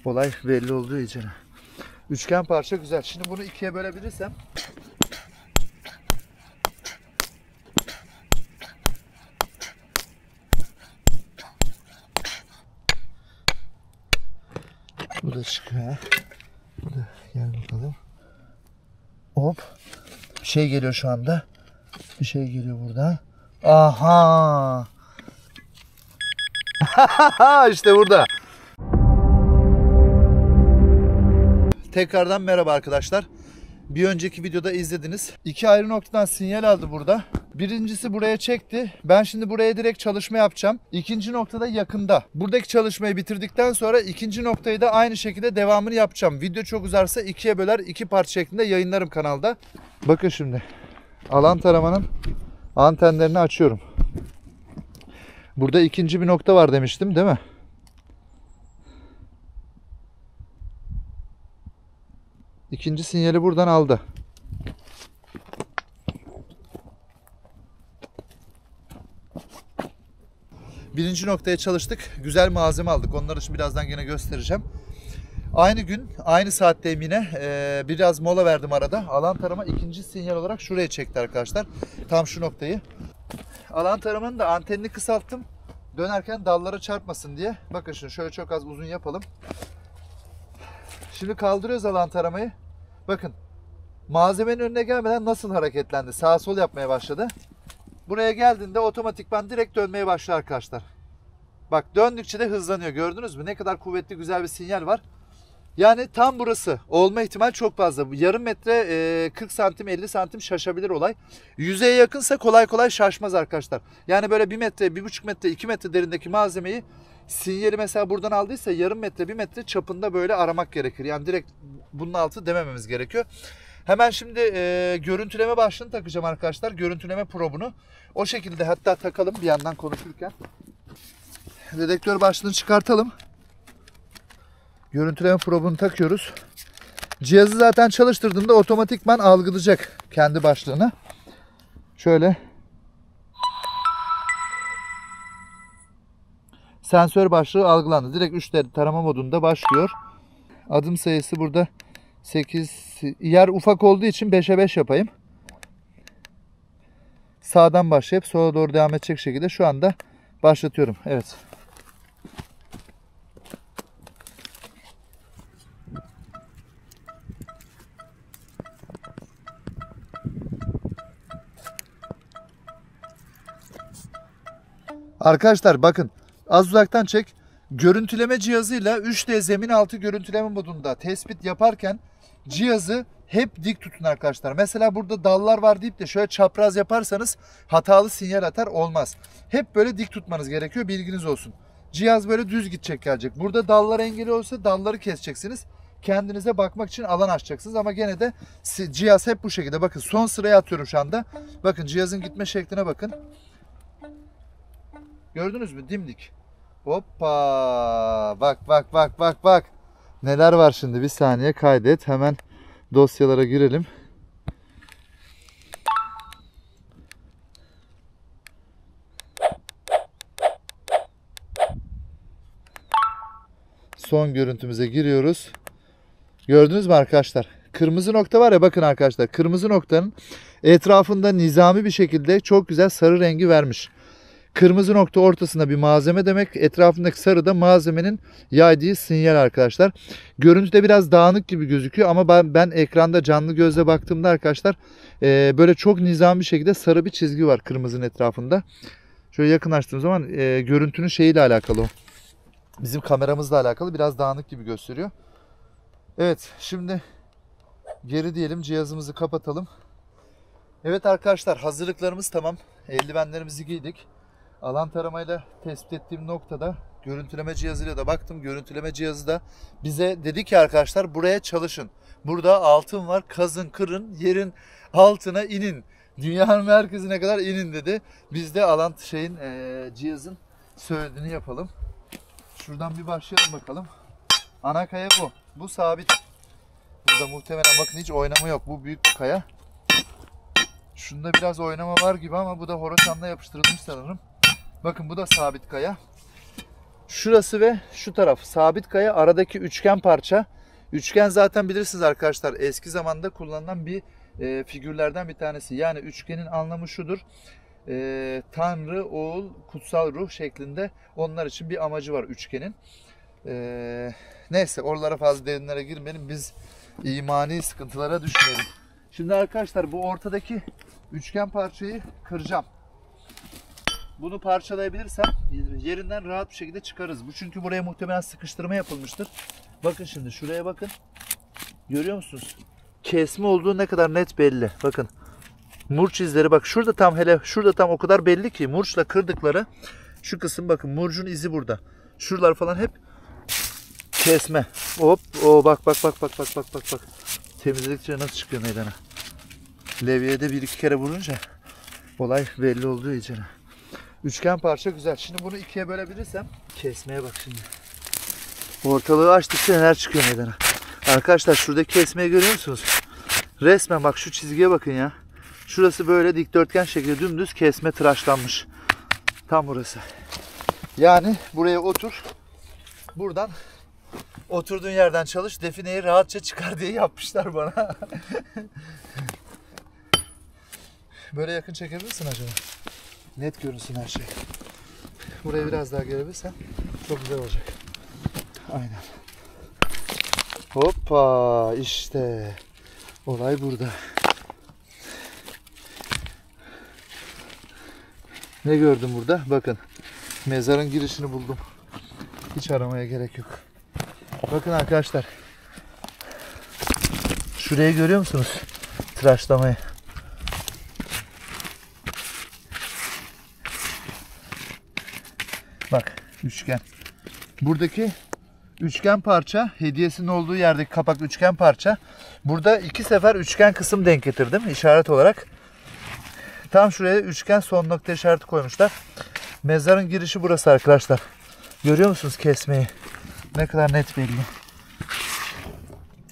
Olay belli olduğu için. Üçgen parça güzel. Şimdi bunu ikiye bölebilirsem. Bu da çıkıyor. Bu da gel bakalım. Hop. Bir şey geliyor şu anda. Bir şey geliyor burada. Aha. İşte burada. Tekrardan merhaba arkadaşlar. Bir önceki videoda izlediniz. İki ayrı noktadan sinyal aldı burada. Birincisi buraya çekti. Ben şimdi buraya direkt çalışma yapacağım. İkinci noktada yakında. Buradaki çalışmayı bitirdikten sonra ikinci noktayı da aynı şekilde devamını yapacağım. Video çok uzarsa ikiye böler, iki part şeklinde yayınlarım kanalda. Bakın şimdi. Alan taramanın antenlerini açıyorum. Burada ikinci bir nokta var demiştim, değil mi? İkinci sinyali buradan aldı. Birinci noktaya çalıştık. Güzel malzeme aldık. Onları şimdi birazdan yine göstereceğim. Aynı gün, aynı saatteyim yine. Biraz mola verdim arada. Alan tarama ikinci sinyal olarak şuraya çekti arkadaşlar. Tam şu noktayı. Alan taramanın da antenini kısalttım. Dönerken dallara çarpmasın diye. Bakın şimdi şöyle çok az uzun yapalım. Şimdi kaldırıyoruz alan taramayı. Bakın. Malzemenin önüne gelmeden nasıl hareketlendi? Sağa sol yapmaya başladı. Buraya geldiğinde otomatikman direkt dönmeye başlıyor arkadaşlar. Bak döndükçe de hızlanıyor. Gördünüz mü? Ne kadar kuvvetli, güzel bir sinyal var. Yani tam burası. Olma ihtimal çok fazla. Yarım metre 40 santim 50 santim şaşabilir olay. Yüzeye yakınsa kolay kolay şaşmaz arkadaşlar. Yani böyle 1 metre 1,5 metre 2 metre derindeki malzemeyi sinyali mesela buradan aldıysa yarım metre 1 metre çapında böyle aramak gerekir. Yani direkt bunun altı demememiz gerekiyor. Hemen şimdi görüntüleme başlığını takacağım arkadaşlar. Görüntüleme probunu. O şekilde hatta takalım bir yandan konuşurken. Dedektör başlığını çıkartalım. Görüntüleme probunu takıyoruz. Cihazı zaten çalıştırdığında otomatikman algılayacak kendi başlığını. Şöyle. Sensör başlığı algılandı. Direkt 3 tarama modunda başlıyor. Adım sayısı burada 8. Yer ufak olduğu için 5'e 5 yapayım. Sağdan başlayıp sola doğru devam edecek şekilde şu anda başlatıyorum. Evet. Arkadaşlar bakın az uzaktan çek. Görüntüleme cihazıyla 3D zemin altı görüntüleme modunda tespit yaparken cihazı hep dik tutun arkadaşlar. Mesela burada dallar var deyip de şöyle çapraz yaparsanız hatalı sinyal atar, olmaz. Hep böyle dik tutmanız gerekiyor, bilginiz olsun. Cihaz böyle düz gidecek, gelecek. Burada dallar engeli olsa dalları keseceksiniz. Kendinize bakmak için alan açacaksınız ama gene de cihaz hep bu şekilde. Bakın son sıraya atıyorum şu anda. Bakın cihazın gitme şekline bakın. Gördünüz mü? Dimdik. Hoppa. Bak bak bak bak bak. Neler var şimdi? Bir saniye kaydet. Hemen dosyalara girelim. Son görüntümüze giriyoruz. Gördünüz mü arkadaşlar? Kırmızı nokta var ya, bakın arkadaşlar. Kırmızı noktanın etrafında nizami bir şekilde çok güzel sarı rengi vermiş. Kırmızı nokta ortasında bir malzeme demek. Etrafındaki sarı da malzemenin yaydığı sinyal arkadaşlar. Görüntüde biraz dağınık gibi gözüküyor ama ben ekranda canlı gözle baktığımda arkadaşlar böyle çok nizami bir şekilde sarı bir çizgi var kırmızının etrafında. Şöyle yakınlaştığım zaman görüntünün şeyiyle alakalı o. Bizim kameramızla alakalı biraz dağınık gibi gösteriyor. Evet, şimdi geri diyelim, cihazımızı kapatalım. Evet arkadaşlar, hazırlıklarımız tamam. Eldivenlerimizi giydik. Alan taramayla tespit ettiğim noktada görüntüleme cihazıyla da baktım. Görüntüleme cihazı da bize dedi ki arkadaşlar buraya çalışın. Burada altın var, kazın kırın, yerin altına inin. Dünyanın merkezine kadar inin dedi. Biz de alan cihazın söylediğini yapalım. Şuradan bir başlayalım bakalım. Ana kaya bu. Bu sabit. Burada muhtemelen bakın hiç oynama yok. Bu büyük bir kaya. Şunda biraz oynama var gibi ama bu da horoşanla yapıştırılmış sanırım. Bakın bu da sabit kaya. Şurası ve şu taraf sabit kaya, aradaki üçgen parça. Üçgen zaten bilirsiniz arkadaşlar, eski zamanda kullanılan bir figürlerden bir tanesi. Yani üçgenin anlamı şudur. Tanrı, oğul, kutsal ruh şeklinde, onlar için bir amacı var üçgenin. Neyse, oralara fazla derinlere girmeyelim. Biz imani sıkıntılara düşmeyelim. Şimdi arkadaşlar, bu ortadaki üçgen parçayı kıracağım. Bunu parçalayabilirsem yerinden rahat bir şekilde çıkarız. Bu çünkü buraya muhtemelen sıkıştırma yapılmıştır. Bakın şimdi şuraya bakın. Görüyor musunuz? Kesme olduğu ne kadar net belli. Bakın. Murç izleri bak şurada tam, hele şurada tam o kadar belli ki murçla kırdıkları şu kısım, bakın murcun izi burada. Şuralar falan hep kesme. Hop, o bak. Temizledikçe nasıl çıkıyor meydana. Levyeye de bir iki kere vurunca olay belli olduğu için. Üçgen parça güzel. Şimdi bunu ikiye bölebilirsem, kesmeye bak şimdi. Ortalığı açtıkça neler çıkıyor meydana. Arkadaşlar şuradaki kesmeyi görüyor musunuz? Resmen bak şu çizgiye bakın ya. Şurası böyle dikdörtgen şekilde dümdüz kesme tıraşlanmış. Tam burası. Yani buraya otur. Buradan oturduğun yerden çalış. Defineyi rahatça çıkar diye yapmışlar bana. Böyle yakın çekebilirsin acaba? Net görünsün her şey. Buraya biraz daha gelebilirsen çok güzel olacak. Aynen. Hoppa, işte. Olay burada. Ne gördüm burada? Bakın. Mezarın girişini buldum. Hiç aramaya gerek yok. Bakın arkadaşlar. Şurayı görüyor musunuz? Tıraşlamayı. Bak, üçgen. Buradaki üçgen parça, hediyesinin olduğu yerdeki kapak üçgen parça. Burada 2 sefer üçgen kısım denk getirdim işaret olarak. Tam şuraya üçgen son nokta işareti koymuşlar. Mezarın girişi burası arkadaşlar. Görüyor musunuz kesmeyi? Ne kadar net belli.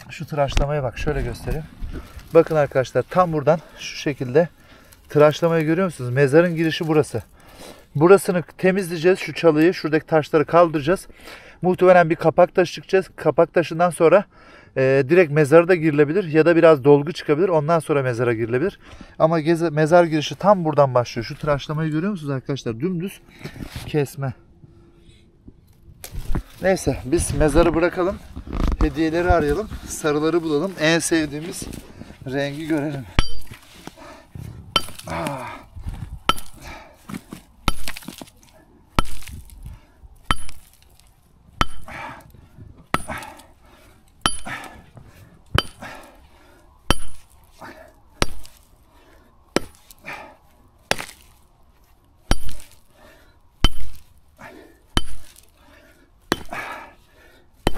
Şu tıraşlamaya bak, şöyle göstereyim. Bakın arkadaşlar, tam buradan şu şekilde tıraşlamayı görüyor musunuz? Mezarın girişi burası. Burasını temizleyeceğiz. Şu çalıyı, şuradaki taşları kaldıracağız. Muhtemelen bir kapak taşı çıkacağız. Kapak taşından sonra direkt mezara da girilebilir ya da biraz dolgu çıkabilir. Ondan sonra mezara girilebilir. Ama mezar girişi tam buradan başlıyor. Şu tıraşlamayı görüyor musunuz arkadaşlar? Dümdüz kesme. Neyse, biz mezarı bırakalım. Hediyeleri arayalım. Sarıları bulalım. En sevdiğimiz rengi görelim.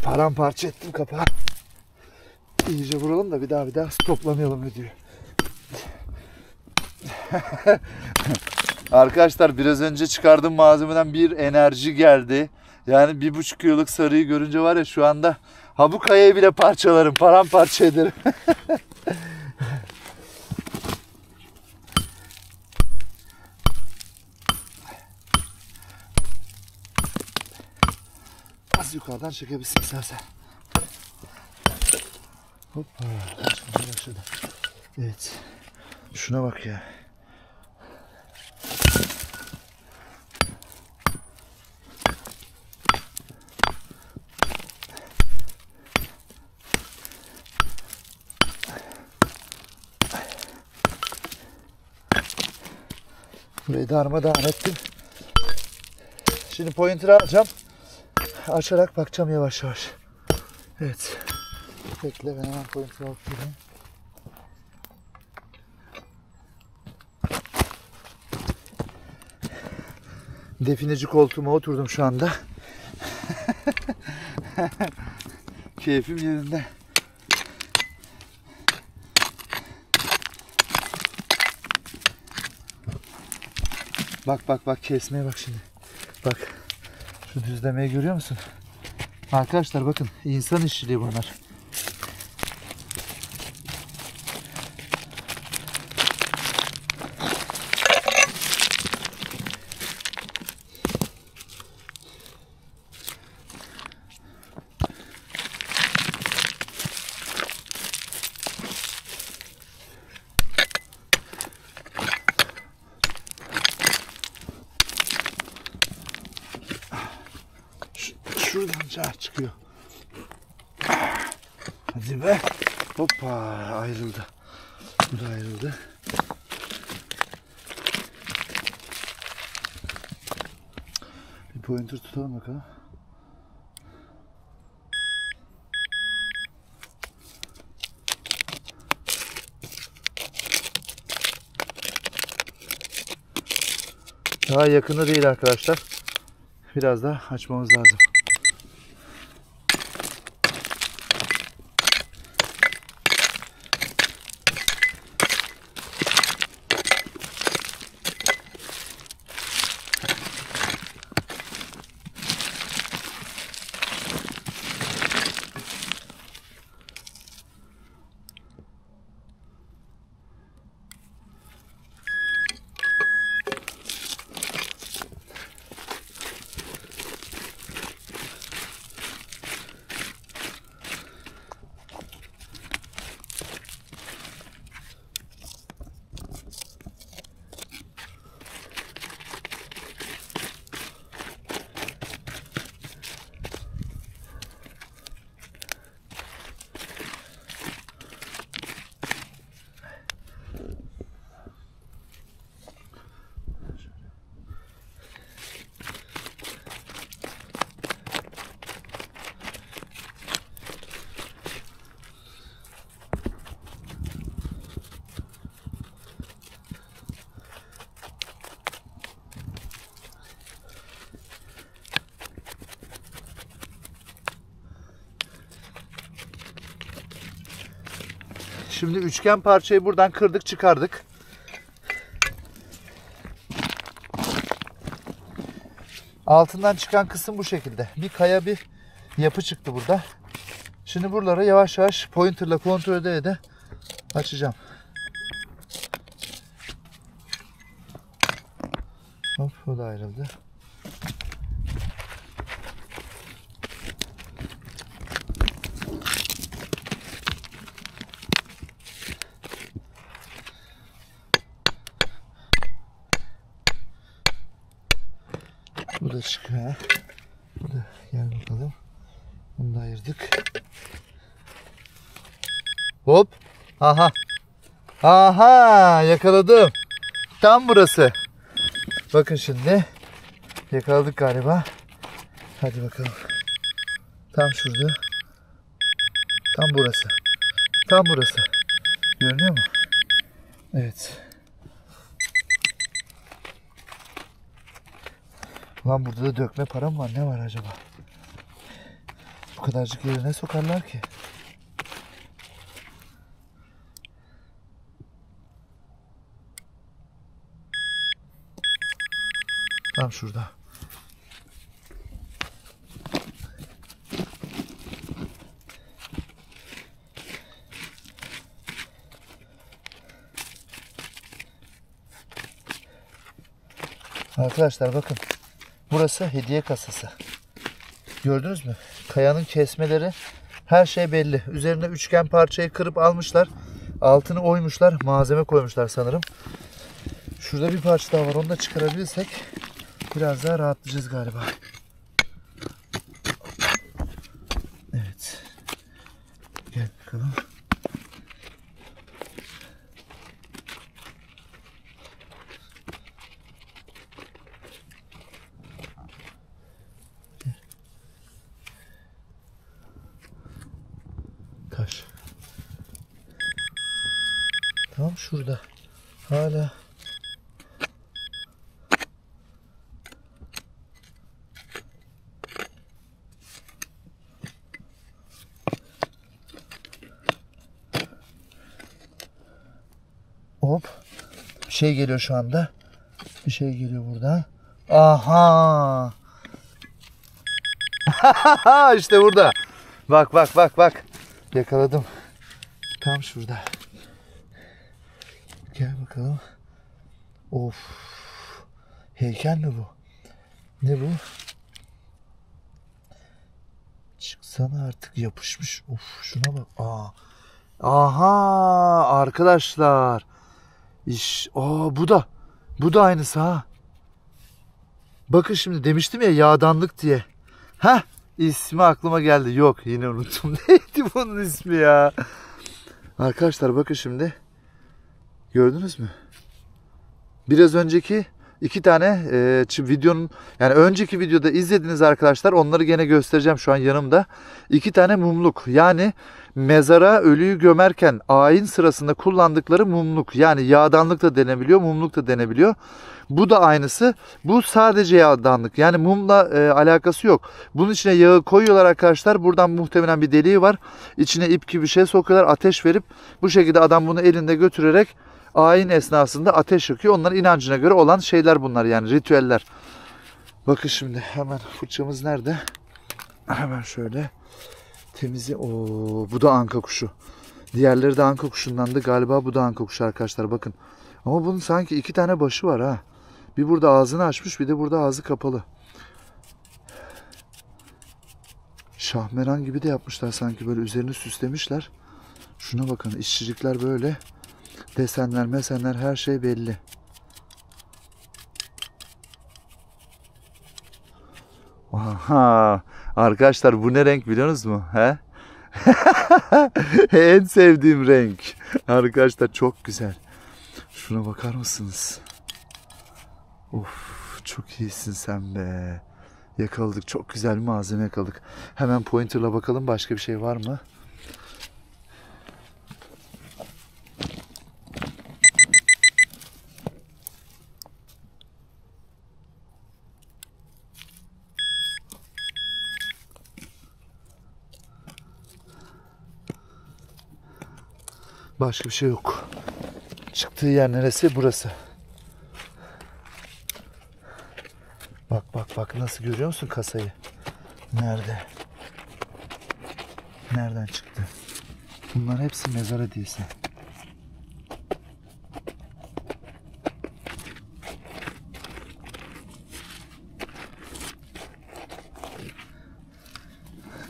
Paramparça ettim kapağı. İyice vuralım da bir daha toplamayalım diyor. Arkadaşlar, biraz önce çıkardığım malzemeden bir enerji geldi. Yani 1,5 kiloluk sarıyı görünce var ya, şu anda bu kayayı bile parçalarım, paramparça ederim. Az yukarıdan çekebilirsin istersen. Hoppa. Başladı. Evet. Şuna bak ya. Burayı darmadağın ettim. Şimdi pointer'ı alacağım. Açarak bakacağım yavaş yavaş. Evet. Bekle, ben hemen pointer'ı alıp geleyim. Defineci koltuğuma oturdum şu anda. Keyfim yerinde. Bak kesmeye bak şimdi. Bak. Şu düzlemeyi görüyor musun? Arkadaşlar bakın, insan işçiliği bunlar. yapıyor. Hadi be. Hoppa, ayrıldı. Bu da ayrıldı. Bir pointer tutalım bakalım. Daha yakında değil arkadaşlar. Biraz daha açmamız lazım. Şimdi üçgen parçayı buradan kırdık, çıkardık. Altından çıkan kısım bu şekilde. Bir kaya, bir yapı çıktı burada. Şimdi buraları yavaş yavaş pointerla kontrol ede açacağım. Hop, o da ayrıldı. Bu da çıkıyor. Bu da, gel bakalım. Bunu da ayırdık. Hop. Aha. Aha, yakaladım. Tam burası. Bakın şimdi. Yakaladık galiba. Hadi bakalım. Tam şurada. Tam burası. Tam burası. Görünüyor mu? Evet. Lan burada da dökme param var. Ne var acaba? Bu kadarcık yere ne sokarlar ki? Tam şurada. Arkadaşlar bakın. Burası hediye kasası. Gördünüz mü? Kayanın kesmeleri, her şey belli. Üzerine üçgen parçayı kırıp almışlar. Altını oymuşlar. Malzeme koymuşlar sanırım. Şurada bir parça daha var. Onu da çıkarabilirsek biraz daha rahatlayacağız galiba. Evet. Gel bakalım. Taş. Tam şurada. Hala. Hop. Bir şey geliyor şu anda. Bir şey geliyor buradan. Aha. İşte burada. Bak bak bak bak. Yakaladım. Tam şurada. Gel bakalım. Of. Heykel mi bu? Ne bu? Çıksana artık, yapışmış. Of, şuna bak. Aa. Aha arkadaşlar. Bu da. Bu da aynısı ha. Bakın şimdi demiştim ya yağdanlık diye. Heh, ismi aklıma geldi. Yok, yine unuttum. Neydi bunun ismi ya? Arkadaşlar bakın şimdi. Gördünüz mü? Biraz önceki iki tane videonun, yani önceki videoda izlediniz arkadaşlar. Onları gene göstereceğim şu an yanımda. İki tane mumluk. Yani mezara ölüyü gömerken ayin sırasında kullandıkları mumluk. Yani yağdanlık da denebiliyor, mumluk da denebiliyor. Bu da aynısı. Bu sadece yağdanlık. Yani mumla alakası yok. Bunun içine yağı koyuyorlar arkadaşlar. Buradan muhtemelen bir deliği var. İçine ip gibi bir şey sokuyorlar. Ateş verip bu şekilde adam bunu elinde götürerek ayin esnasında ateş yakıyor. Onların inancına göre olan şeyler bunlar, yani ritüeller. Bakın şimdi hemen fırçamız nerede? Hemen şöyle temizi. Bu da anka kuşu. Diğerleri de anka kuşundandı. Galiba bu da anka kuşu arkadaşlar, bakın. Ama bunun sanki iki tane başı var ha. Bir burada ağzını açmış, bir de burada ağzı kapalı. Şahmeran gibi de yapmışlar sanki, böyle üzerini süslemişler. Şuna bakın, işçilikler böyle. Desenler, mesenler, her şey belli. Aha, arkadaşlar bu ne renk biliyorsunuz mu? He? En sevdiğim renk. Arkadaşlar çok güzel. Şuna bakar mısınız? Of, çok iyisin sen be. Yakaladık, çok güzel bir malzeme yakaladık. Hemen pointerla bakalım başka bir şey var mı? Başka bir şey yok. Çıktığı yer neresi? Burası. Bak bak bak, nasıl görüyor musun kasayı? Nerede? Nereden çıktı? Bunların hepsi mezar hediyesi.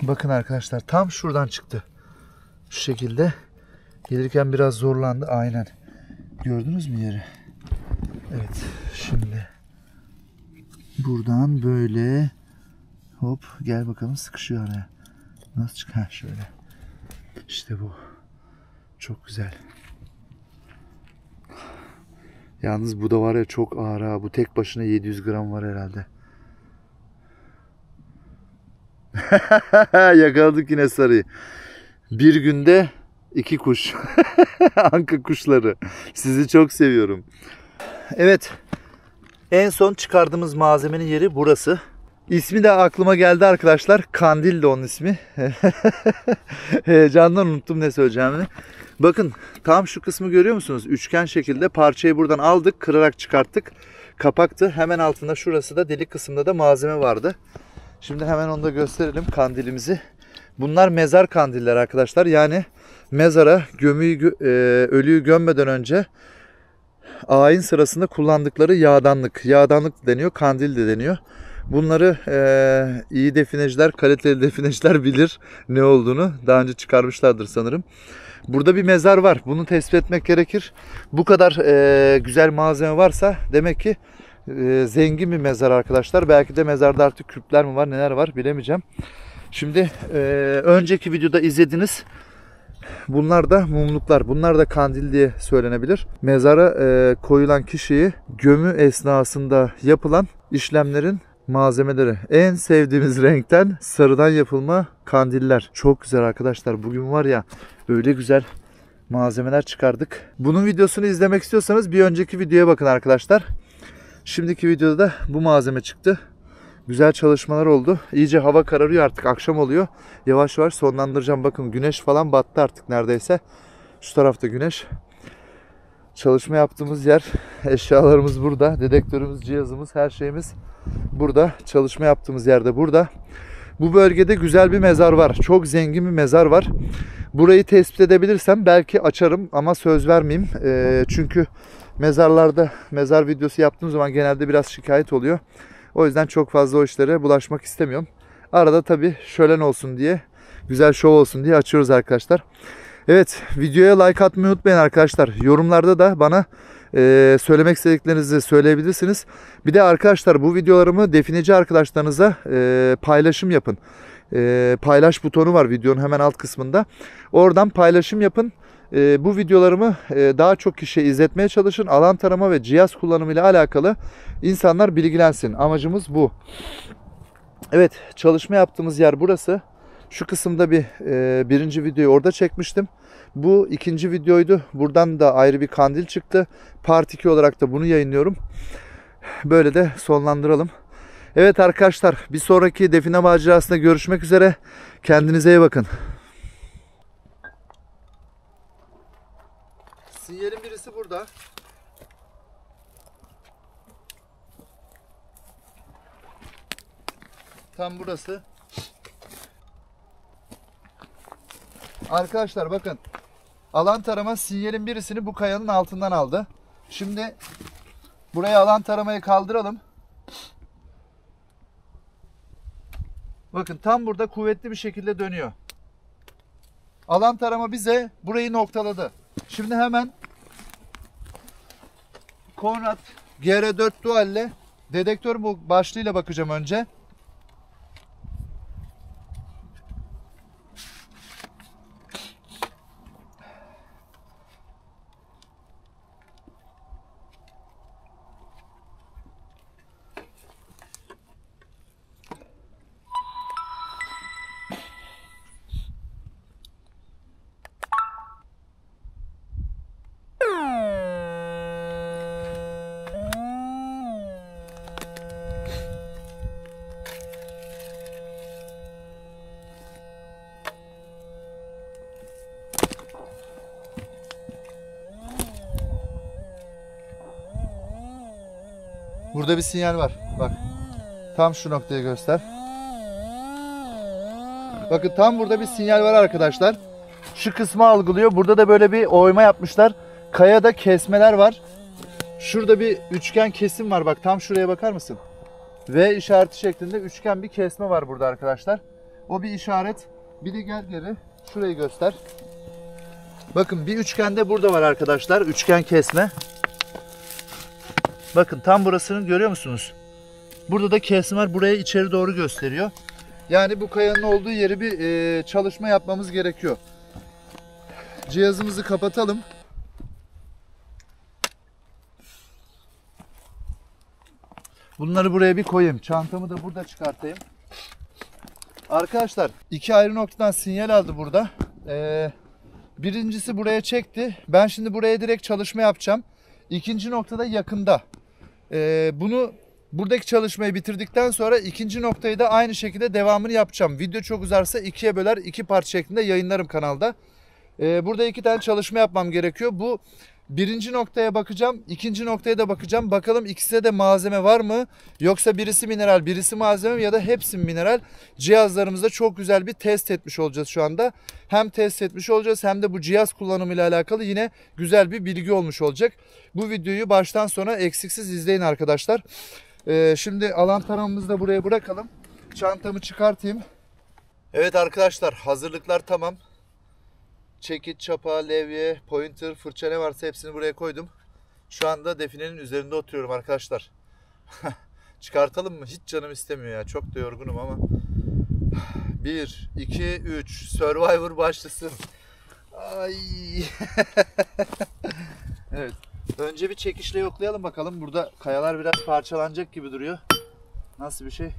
Bakın arkadaşlar, tam şuradan çıktı. Şu şekilde. Gelirken biraz zorlandı. Aynen. Gördünüz mü yeri? Evet. Şimdi buradan böyle hop, gel bakalım, sıkışıyor araya. Nasıl çık? Ha, şöyle. İşte bu. Çok güzel. Yalnız bu da var ya, çok ağır ha. Bu tek başına 700 gram var herhalde. Yakaladık yine sarıyı. Bir günde 2 kuş. Anka kuşları. Sizi çok seviyorum. Evet. En son çıkardığımız malzemenin yeri burası. İsmi de aklıma geldi arkadaşlar. Kandil de onun ismi. Heyecandan unuttum ne söyleyeceğimi. Bakın tam şu kısmı görüyor musunuz? Üçgen şekilde parçayı buradan aldık. Kırarak çıkarttık. Kapaktı. Hemen altında, şurası da delik kısmında da malzeme vardı. Şimdi hemen onu da gösterelim, kandilimizi. Bunlar mezar kandiller arkadaşlar. Yani mezara ölüyü gömmeden önce ayin sırasında kullandıkları yağdanlık. Yağdanlık deniyor, kandil de deniyor. Bunları iyi defineciler, kaliteli defineciler bilir ne olduğunu. Daha önce çıkarmışlardır sanırım. Burada bir mezar var. Bunu tespit etmek gerekir. Bu kadar güzel malzeme varsa demek ki zengin bir mezar arkadaşlar. Belki de mezarda artık küpler mi var, neler var bilemeyeceğim. Şimdi önceki videoda izlediniz. Bunlar da mumluklar. Bunlar da kandil diye söylenebilir. Mezara koyulan kişiyi gömü esnasında yapılan işlemlerin malzemeleri. En sevdiğimiz renkten sarıdan yapılma kandiller. Çok güzel arkadaşlar. Bugün var ya, öyle güzel malzemeler çıkardık. Bunun videosunu izlemek istiyorsanız bir önceki videoya bakın arkadaşlar. Şimdiki videoda da bu malzeme çıktı. Güzel çalışmalar oldu. İyice hava kararıyor artık. Akşam oluyor. Yavaş yavaş sonlandıracağım. Bakın güneş falan battı artık neredeyse. Şu tarafta güneş. Çalışma yaptığımız yer. Eşyalarımız burada. Dedektörümüz, cihazımız, her şeyimiz burada. Çalışma yaptığımız yerde burada. Bu bölgede güzel bir mezar var. Çok zengin bir mezar var. Burayı tespit edebilirsem belki açarım ama söz vermeyeyim. Çünkü mezarlarda mezar videosu yaptığım zaman genelde biraz şikayet oluyor. O yüzden çok fazla o işlere bulaşmak istemiyorum. Arada tabii şölen olsun diye, güzel şov olsun diye açıyoruz arkadaşlar. Evet, videoya like atmayı unutmayın arkadaşlar. Yorumlarda da bana söylemek istediklerinizi söyleyebilirsiniz. Bir de arkadaşlar bu videolarımı defineci arkadaşlarınıza paylaşım yapın. paylaş butonu var videonun hemen alt kısmında. Oradan paylaşım yapın. Bu videolarımı daha çok kişiye izletmeye çalışın. Alan tarama ve cihaz kullanımı ile alakalı insanlar bilgilensin. Amacımız bu. Evet, çalışma yaptığımız yer burası. Şu kısımda birinci videoyu orada çekmiştim. Bu ikinci videoydu. Buradan da ayrı bir kandil çıktı. Part 2 olarak da bunu yayınlıyorum. Böyle de sonlandıralım. Evet arkadaşlar, bir sonraki define macerasında görüşmek üzere. Kendinize iyi bakın. Sinyalin birisi burada. Tam burası. Arkadaşlar bakın. Alan tarama sinyalin birisini bu kayanın altından aldı. Şimdi buraya alan taramayı kaldıralım. Bakın tam burada kuvvetli bir şekilde dönüyor. Alan tarama bize burayı noktaladı. Şimdi hemen Konrad GR4 Dual ile dedektör başlığıyla bakacağım önce. Burada bir sinyal var. Bak. Tam şu noktaya göster. Bakın tam burada bir sinyal var arkadaşlar. Şu kısmı algılıyor. Burada da böyle bir oyma yapmışlar. Kayada kesmeler var. Şurada bir üçgen kesim var. Bak tam şuraya bakar mısın? V işareti şeklinde üçgen bir kesme var burada arkadaşlar. O bir işaret. Bir de gel geri. Şurayı göster. Bakın bir üçgen de burada var arkadaşlar. Üçgen kesme. Bakın tam burasını görüyor musunuz? Burada da kesme var. Buraya içeri doğru gösteriyor. Yani bu kayanın olduğu yeri bir çalışma yapmamız gerekiyor. Cihazımızı kapatalım. Bunları buraya bir koyayım. Çantamı da burada çıkartayım. Arkadaşlar iki ayrı noktadan sinyal aldı burada. Birincisi buraya çekti. Ben şimdi buraya direkt çalışma yapacağım. İkinci noktada yakında. Buradaki çalışmayı bitirdikten sonra ikinci noktayı da aynı şekilde devamını yapacağım. Video çok uzarsa ikiye böler, iki part şeklinde yayınlarım kanalda. Burada iki tane çalışma yapmam gerekiyor. Bu birinci noktaya bakacağım, ikinci noktaya da bakacağım. Bakalım ikisinde de malzeme var mı? Yoksa birisi mineral, birisi malzeme mi ya da hepsi mineral? Cihazlarımızda çok güzel bir test etmiş olacağız şu anda. Hem test etmiş olacağız hem de bu cihaz kullanımıyla alakalı yine güzel bir bilgi olmuş olacak. Bu videoyu baştan sona eksiksiz izleyin arkadaşlar. Şimdi alan taramamızı da buraya bırakalım. Çantamı çıkartayım. Evet arkadaşlar, hazırlıklar tamam. Çekiç, çapa, levye, pointer, fırça ne varsa hepsini buraya koydum. Şu anda definenin üzerinde oturuyorum arkadaşlar. Çıkartalım mı? Hiç canım istemiyor ya. Çok da yorgunum ama. 1, 2, 3. Survivor başlasın. Ay. Evet. Önce bir çekişle yoklayalım bakalım. Burada kayalar biraz parçalanacak gibi duruyor. Nasıl bir şey?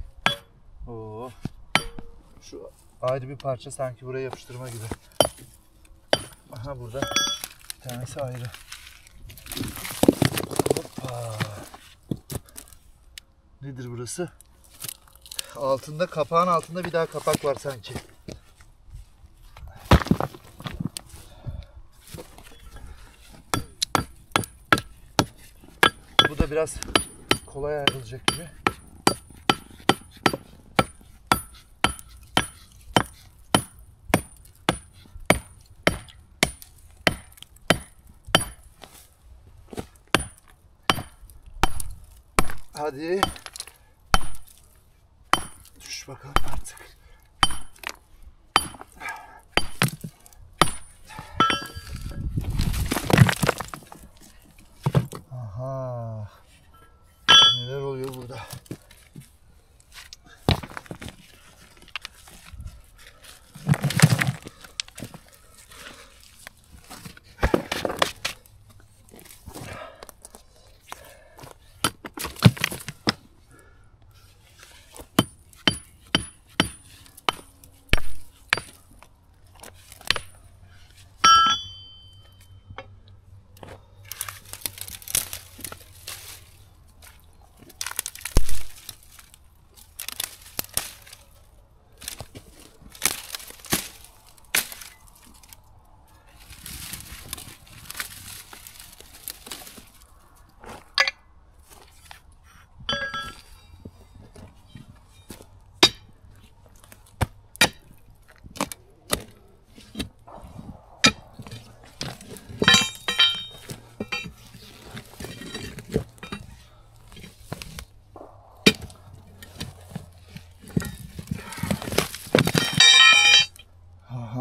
Oo. Şu ayrı bir parça sanki buraya yapıştırma gibi. Aha burada bir tanesi ayrı. Hoppa. Nedir burası? Altında, kapağın altında bir daha kapak var sanki. Bu da biraz kolay ayrılacak gibi. Hadi. Düş bakalım artık. Aha. Neler oluyor burada?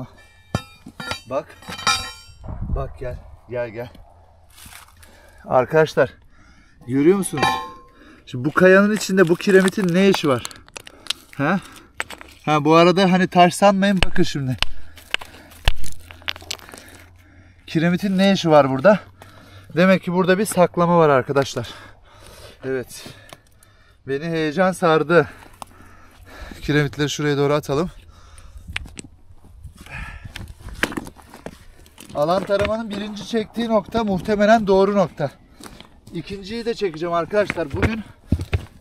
Aha. Bak. Bak gel. Gel gel. Arkadaşlar görüyor musunuz? Şimdi bu kayanın içinde bu kiremitin ne işi var? Ha? Ha, bu arada hani taş sanmayın, bakın şimdi. Kiremitin ne işi var burada? Demek ki burada bir saklama var arkadaşlar. Evet. Beni heyecan sardı. Kiremitleri şuraya doğru atalım. Alan taramanın birinci çektiği nokta muhtemelen doğru nokta. İkinciyi de çekeceğim arkadaşlar. Bugün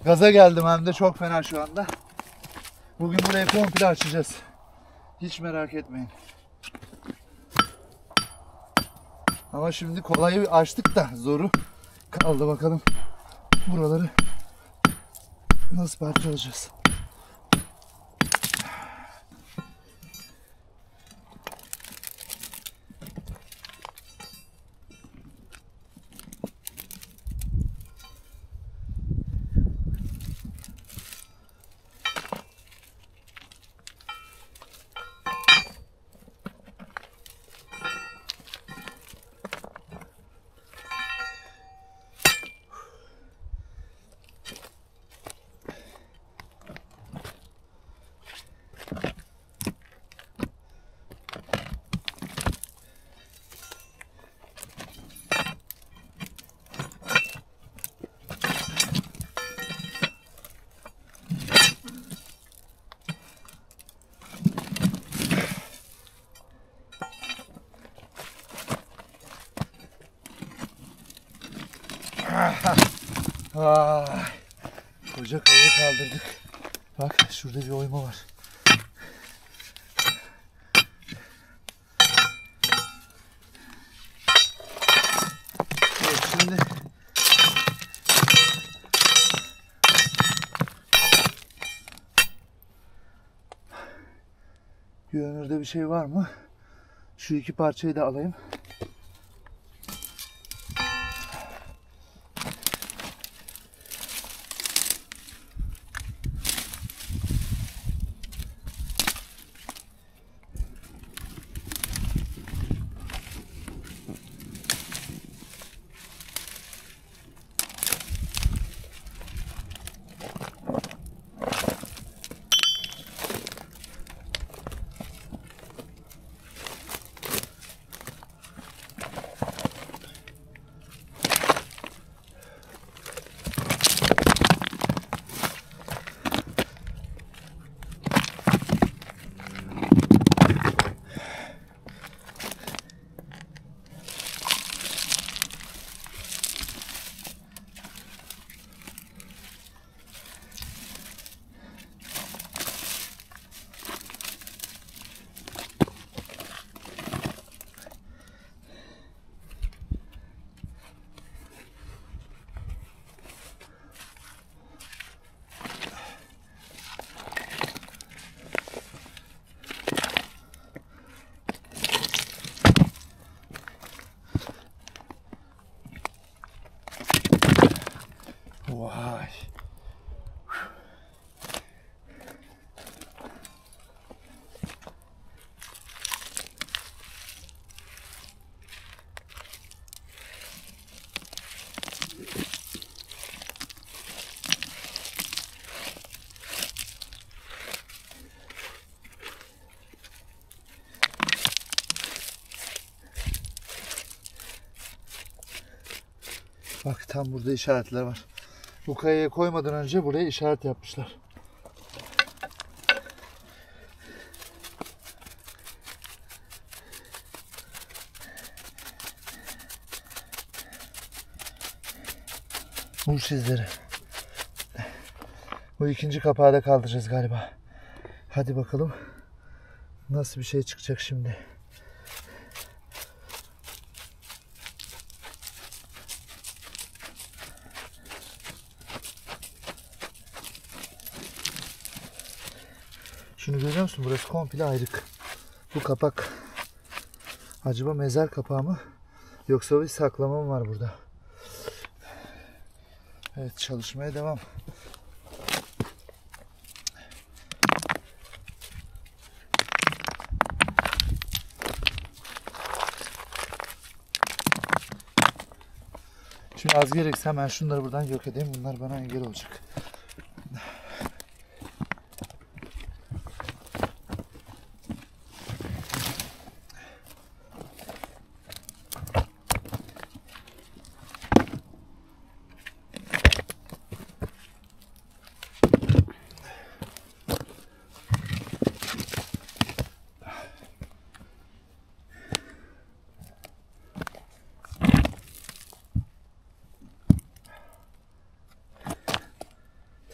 gaza geldim, hem de çok fena şu anda. Bugün burayı komple açacağız. Hiç merak etmeyin. Ama şimdi kolayı açtık da zoru kaldı, bakalım. Buraları nasıl parçalayacağız? Koca kayayı kaldırdık. Bak şurada bir oyma var. Evet, şimdi görünürde bir şey var mı? Şu iki parçayı da alayım. Vay. Bak tam burada işaretler var. Bu kayaya koymadan önce buraya işaret yapmışlar. Vuruş izleri. Bu ikinci kapağı da kaldıracağız galiba. Hadi bakalım. Nasıl bir şey çıkacak şimdi? Şunu görüyor musun? Burası komple ayrık. Bu kapak acaba mezar kapağı mı? Yoksa bir saklama mı var burada? Evet, çalışmaya devam. Şimdi az gerekse hemen şunları buradan yok edeyim. Bunlar bana engel olacak.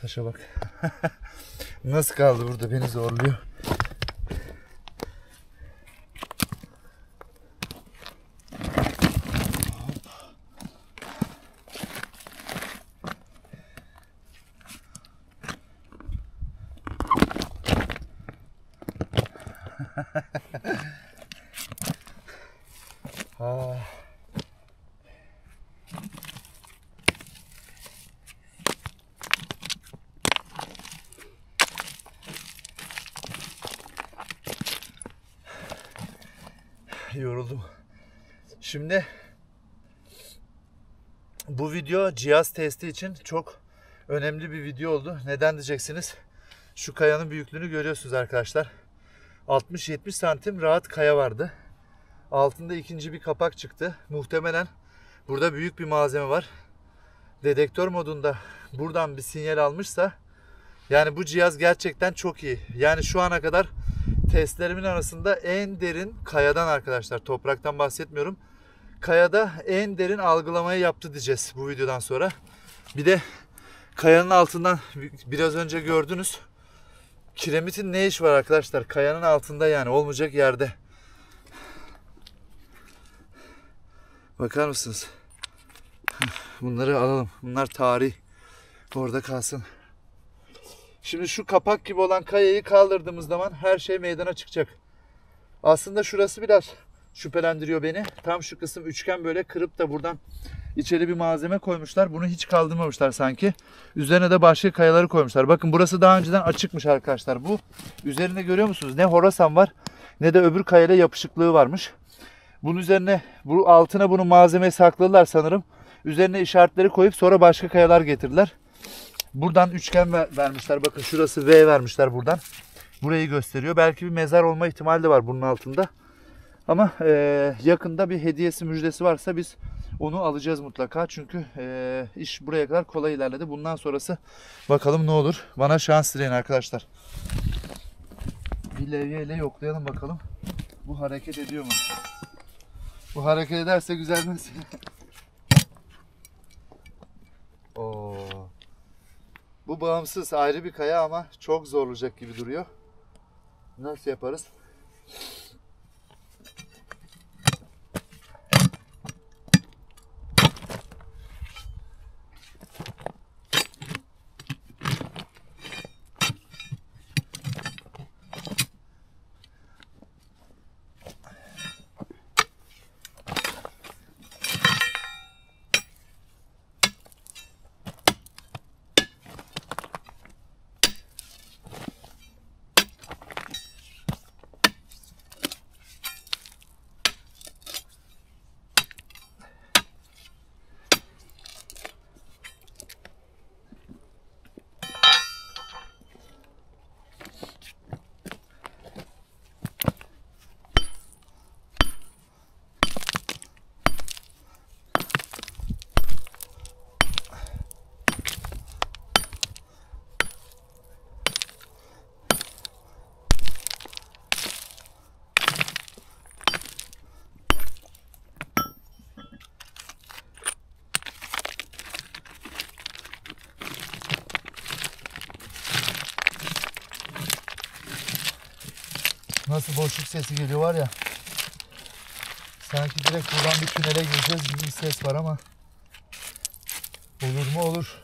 Taşa bak. Nasıl kaldı burada, beni zorluyor. Yoruldum. Şimdi bu video cihaz testi için çok önemli bir video oldu. Neden diyeceksiniz? Şu kayanın büyüklüğünü görüyorsunuz arkadaşlar. 60-70 santim rahat kaya vardı. Altında ikinci bir kapak çıktı. Muhtemelen burada büyük bir malzeme var. Dedektör modunda buradan bir sinyal almışsa, yani bu cihaz gerçekten çok iyi. Yani şu ana kadar testlerimin arasında en derin kayadan arkadaşlar, topraktan bahsetmiyorum. Kayada en derin algılamayı yaptı diyeceğiz bu videodan sonra. Bir de kayanın altından biraz önce gördünüz. Kiremitin ne iş var arkadaşlar? Kayanın altında, yani olmayacak yerde. Bakar mısınız? Bunları alalım. Bunlar tarih. Orada kalsın. Şimdi şu kapak gibi olan kayayı kaldırdığımız zaman her şey meydana çıkacak. Aslında şurası biraz şüphelendiriyor beni. Tam şu kısım üçgen, böyle kırıp da buradan içeri bir malzeme koymuşlar. Bunu hiç kaldırmamışlar sanki. Üzerine de başka kayaları koymuşlar. Bakın burası daha önceden açıkmış arkadaşlar. Bu üzerinde görüyor musunuz? Ne horasan var ne de öbür kayayla yapışıklığı varmış. Bunun üzerine, bu altına bunu malzemeyi sakladılar sanırım. Üzerine işaretleri koyup sonra başka kayalar getirdiler. Buradan üçgen vermişler. Bakın şurası V vermişler buradan. Burayı gösteriyor. Belki bir mezar olma ihtimali de var bunun altında. Ama yakında bir hediyesi, müjdesi varsa biz onu alacağız mutlaka. Çünkü iş buraya kadar kolay ilerledi. Bundan sonrası bakalım ne olur. Bana şans dileyin arkadaşlar. Bir levyeyle yoklayalım bakalım. Bu hareket ediyor mu? Bu hareket ederse güzel mesela. Oo. Bu bağımsız ayrı bir kaya ama çok zor olacak gibi duruyor. Nasıl yaparız? Nasıl boşluk sesi geliyor var ya. Sanki direkt buradan bir tünele gireceğiz gibi bir ses var ama olur mu? Olur.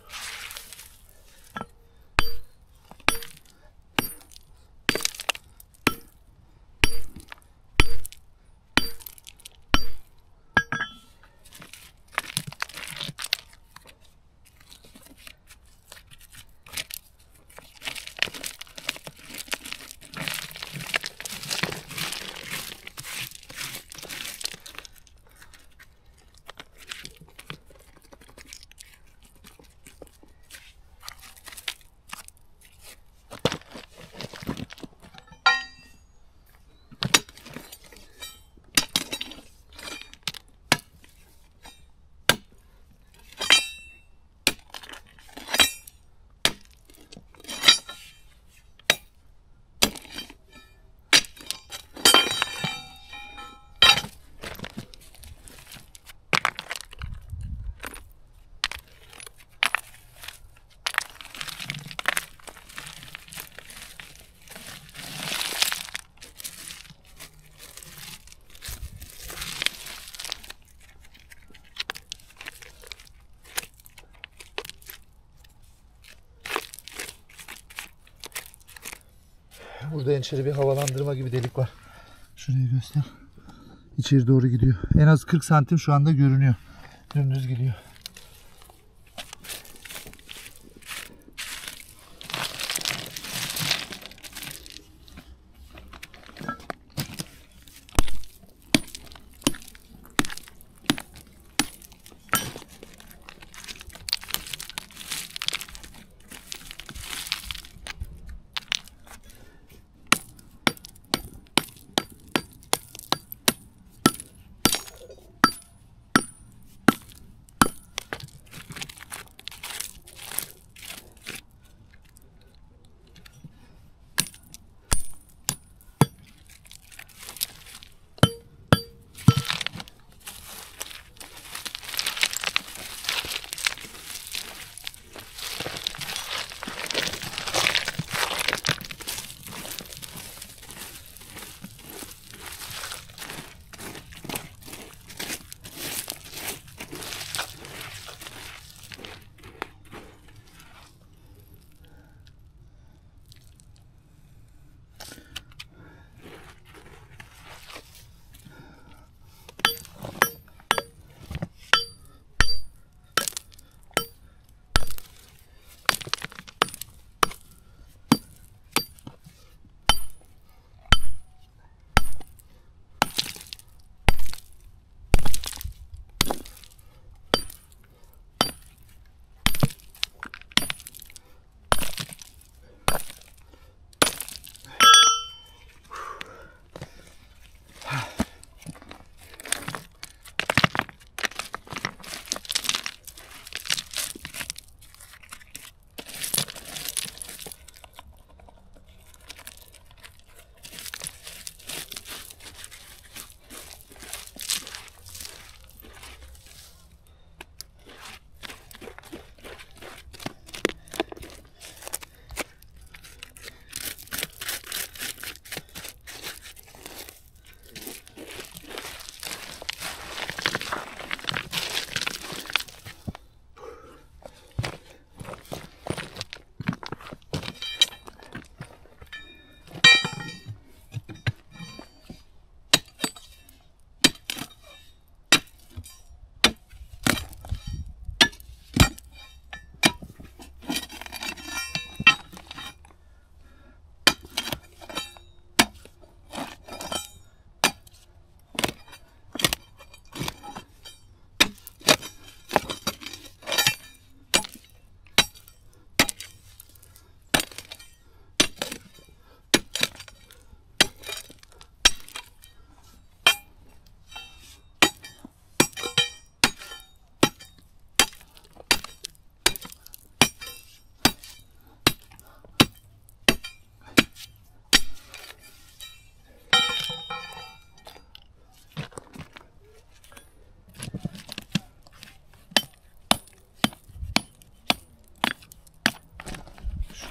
Burada içeri bir havalandırma gibi delik var. Şurayı göster. İçeri doğru gidiyor. En az 40 santim şu anda görünüyor. Dümdüz gidiyor.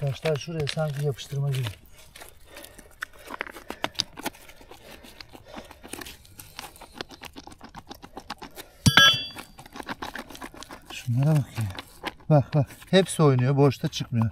Taşlar şuraya sanki yapıştırma gibi. Şunlara bak ya. Bak bak. Hepsi oynuyor. Boşta çıkmıyor.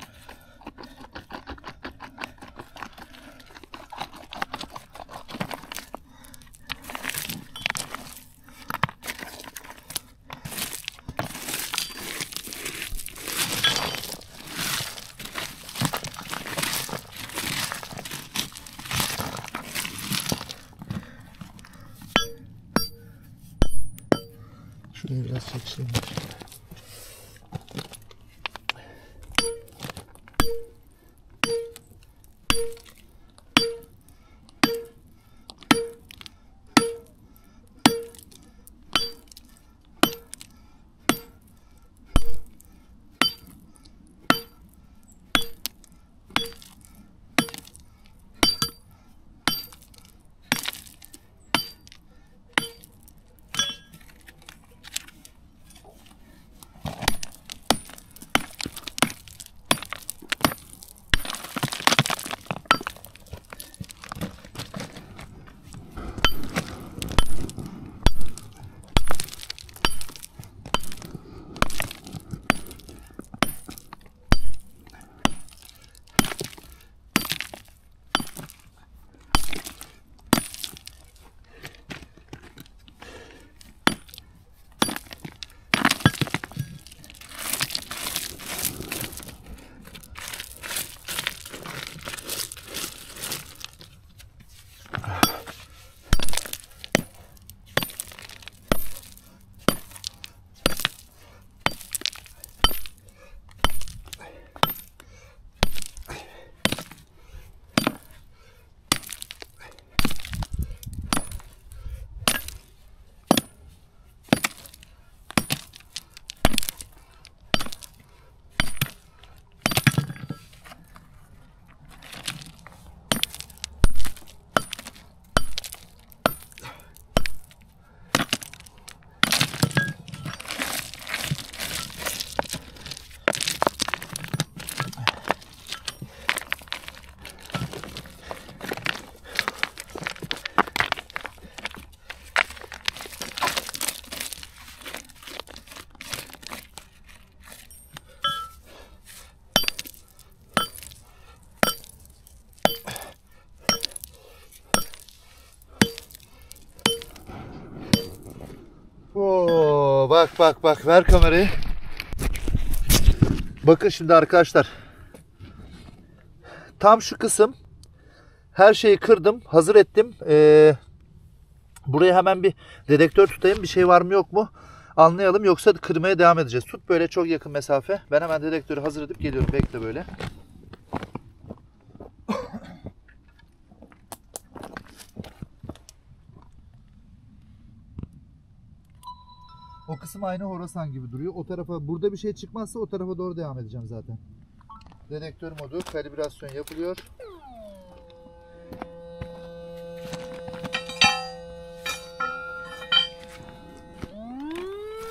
Şuraya biraz çekişelim. Oo, bak bak bak, ver kamerayı. Bakın şimdi arkadaşlar. Tam şu kısım. Her şeyi kırdım. Hazır ettim. Buraya hemen bir dedektör tutayım. Bir şey var mı yok mu? Anlayalım. Yoksa kırmaya devam edeceğiz. Tut böyle çok yakın mesafe. Ben hemen dedektörü hazır edip geliyorum. Bekle böyle. O kısım aynı Horasan gibi duruyor. O tarafa, burada bir şey çıkmazsa o tarafa doğru devam edeceğim zaten. Dedektör modu, kalibrasyon yapılıyor.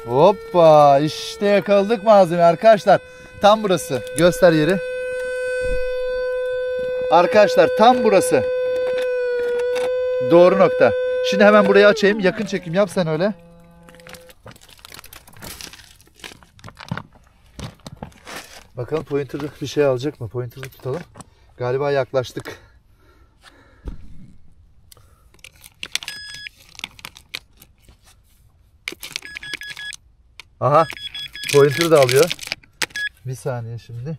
Hoppa, işte yakaladık malzeme arkadaşlar. Tam burası. Göster yeri. Arkadaşlar tam burası. Doğru nokta. Şimdi hemen burayı açayım. Yakın çekim yap sen öyle. Bakalım pointer bir şey alacak mı? Pointer'ı tutalım. Galiba yaklaştık. Aha. Pointer'ı da alıyor. Bir saniye şimdi.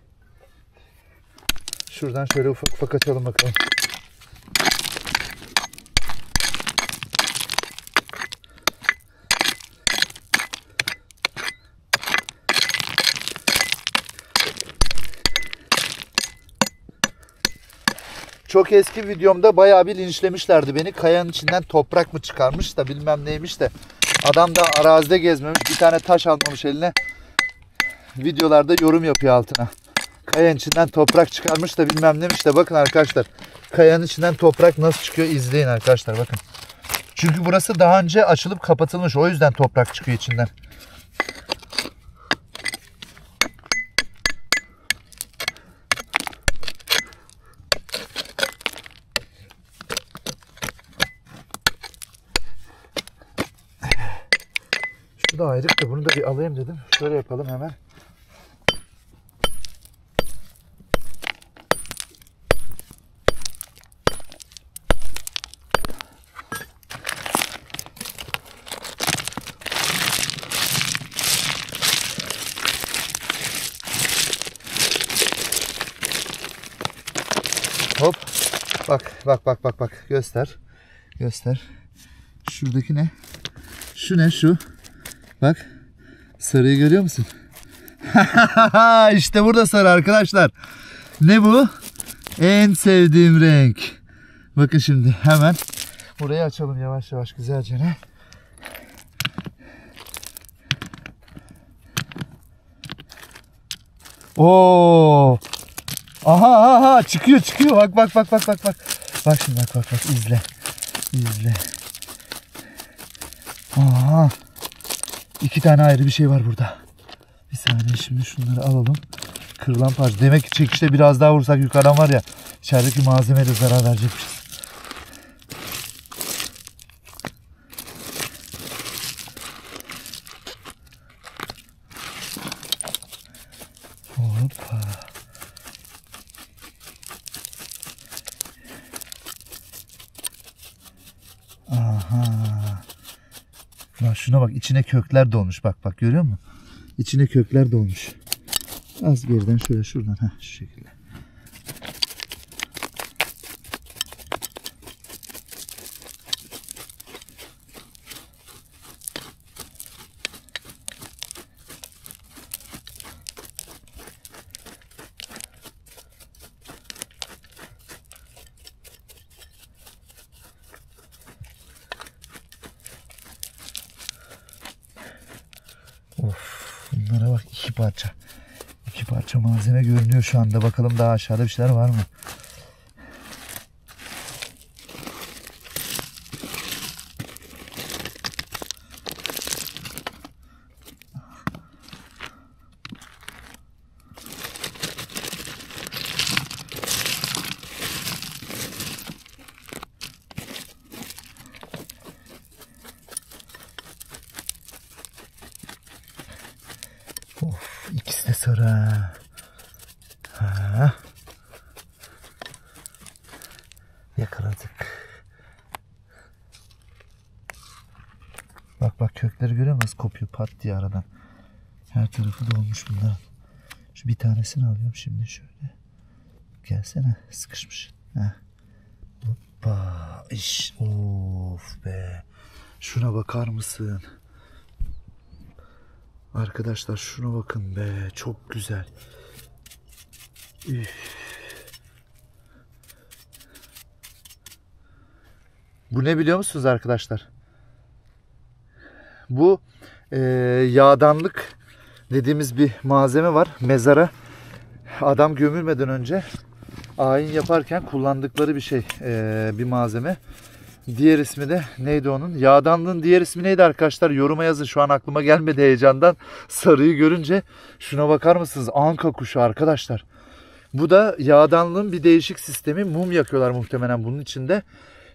Şuradan şöyle ufak ufak açalım bakalım. Çok eski videomda bayağı bir linçlemişlerdi beni. Kayanın içinden toprak mı çıkarmış da bilmem neymiş de. Adam da arazide gezmemiş. Bir tane taş almamış eline. Videolarda yorum yapıyor altına. Kayanın içinden toprak çıkarmış da bilmem neymiş de. Bakın arkadaşlar. Kayanın içinden toprak nasıl çıkıyor izleyin arkadaşlar bakın. Çünkü burası daha önce açılıp kapatılmış. O yüzden toprak çıkıyor içinden. Şu da ayrık da bunu da bir alayım dedim. Şöyle yapalım hemen. Hop. Bak bak bak bak bak. Göster. Göster. Şuradaki ne? Şu ne şu? Bak. Sarıyı görüyor musun? İşte burada sarı arkadaşlar. Ne bu? En sevdiğim renk. Bakın şimdi hemen burayı açalım yavaş yavaş güzelce ne? Oo! Aha aha çıkıyor çıkıyor. Bak bak bak bak bak bak. Bak şimdi bak bak bak izle. İzle. Aha. İki tane ayrı bir şey var burada. Bir saniye şimdi şunları alalım. Kırılan parça. Demek ki çekişte biraz daha vursak yukarıdan var ya içerideki malzemeye de zarar verecekmişiz. Hoppa. Aha. Lan şuna bak içine kökler dolmuş. Bak bak görüyor musun? İçine kökler dolmuş. Az geriden şöyle şuradan şu şekilde. Of, bunlara bak iki parça. İki parça malzeme görünüyor şu anda. Bakalım daha aşağıda bir şeyler var mı? Of, ikisi de sarı. Ha. Yakaladık. Bak bak, kökleri görüyor musun? Nasıl kopuyor pat diye aradan. Her tarafı dolmuş bunların. Şu bir tanesini alıyorum şimdi şöyle. Gelsene, sıkışmış. Heh. Hoppa. Of be. Şuna bakar mısın? Arkadaşlar şuna bakın be. Çok güzel. Üf. Bu ne biliyor musunuz arkadaşlar? Bu yağdanlık dediğimiz bir malzeme var. Mezara adam gömülmeden önce ayin yaparken kullandıkları bir şey, bir malzeme. Diğer ismi de neydi onun? Yağdanlığın diğer ismi neydi arkadaşlar? Yoruma yazın. Şu an aklıma gelmedi heyecandan. Sarıyı görünce. Şuna bakar mısınız? Anka kuşu arkadaşlar. Bu da yağdanlığın bir değişik sistemi. Mum yakıyorlar muhtemelen bunun içinde.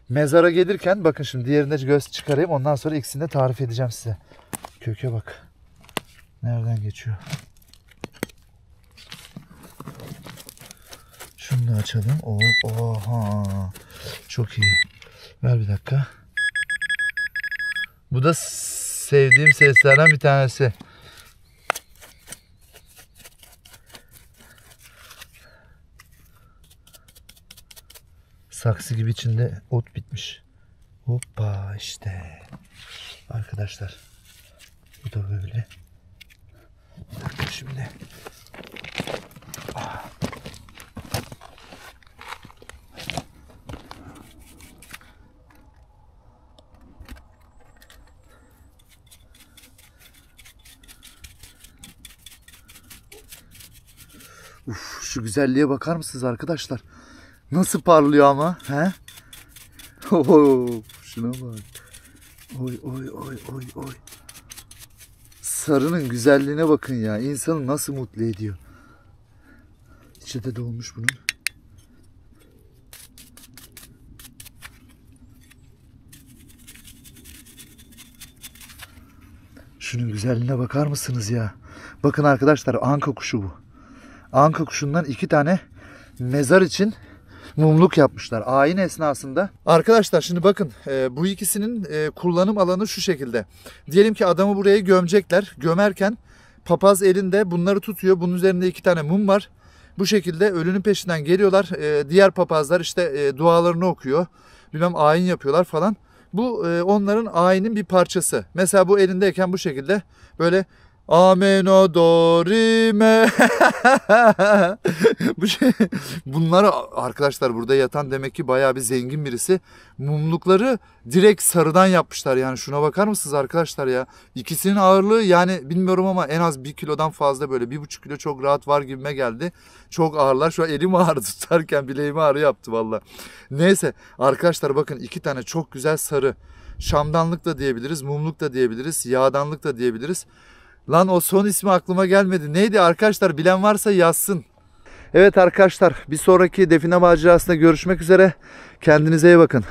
Mezara gelirken bakın şimdi diğerine göz çıkarayım. Ondan sonra ikisini de tarif edeceğim size. Köke bak. Nereden geçiyor? Şunu da açalım. Oha. Çok iyi. Ver bir dakika. Bu da sevdiğim seslerden bir tanesi. Saksı gibi içinde ot bitmiş. Hoppa işte. Arkadaşlar. Bu da böyle. Bir dakika şimdi. Şu güzelliğe bakar mısınız arkadaşlar? Nasıl parlıyor ama, he? Şuna bak. Oy. Sarının güzelliğine bakın ya. İnsanı nasıl mutlu ediyor. İçi de dolmuş bunun. Şunun güzelliğine bakar mısınız ya? Bakın arkadaşlar, anka kuşu bu. Anka kuşundan 2 tane mezar için mumluk yapmışlar ayin esnasında. Arkadaşlar şimdi bakın, bu ikisinin kullanım alanı şu şekilde. Diyelim ki adamı buraya gömecekler. Gömerken papaz elinde bunları tutuyor. Bunun üzerinde 2 tane mum var. Bu şekilde ölünün peşinden geliyorlar. Diğer papazlar işte dualarını okuyor. Bilmem ayin yapıyorlar falan. Bu onların ayinin bir parçası. Mesela bu elindeyken bu şekilde böyle Ameno dorime. Bu şey, bunları arkadaşlar burada yatan demek ki bayağı bir zengin birisi. Mumlukları direkt sarıdan yapmışlar yani, şuna bakar mısınız arkadaşlar ya? İkisinin ağırlığı yani bilmiyorum ama en az 1 kilodan fazla, böyle 1,5 kilo çok rahat var gibime geldi. Çok ağırlar. Şu an elim ağrı tutarken bileğimi ağrı yaptı valla. Neyse arkadaşlar bakın, 2 tane çok güzel sarı. Şamdanlık da diyebiliriz, mumluk da diyebiliriz, yağdanlık da diyebiliriz. Lan o son ismi aklıma gelmedi. Neydi arkadaşlar? Bilen varsa yazsın. Evet arkadaşlar, bir sonraki define macerasında görüşmek üzere. Kendinize iyi bakın.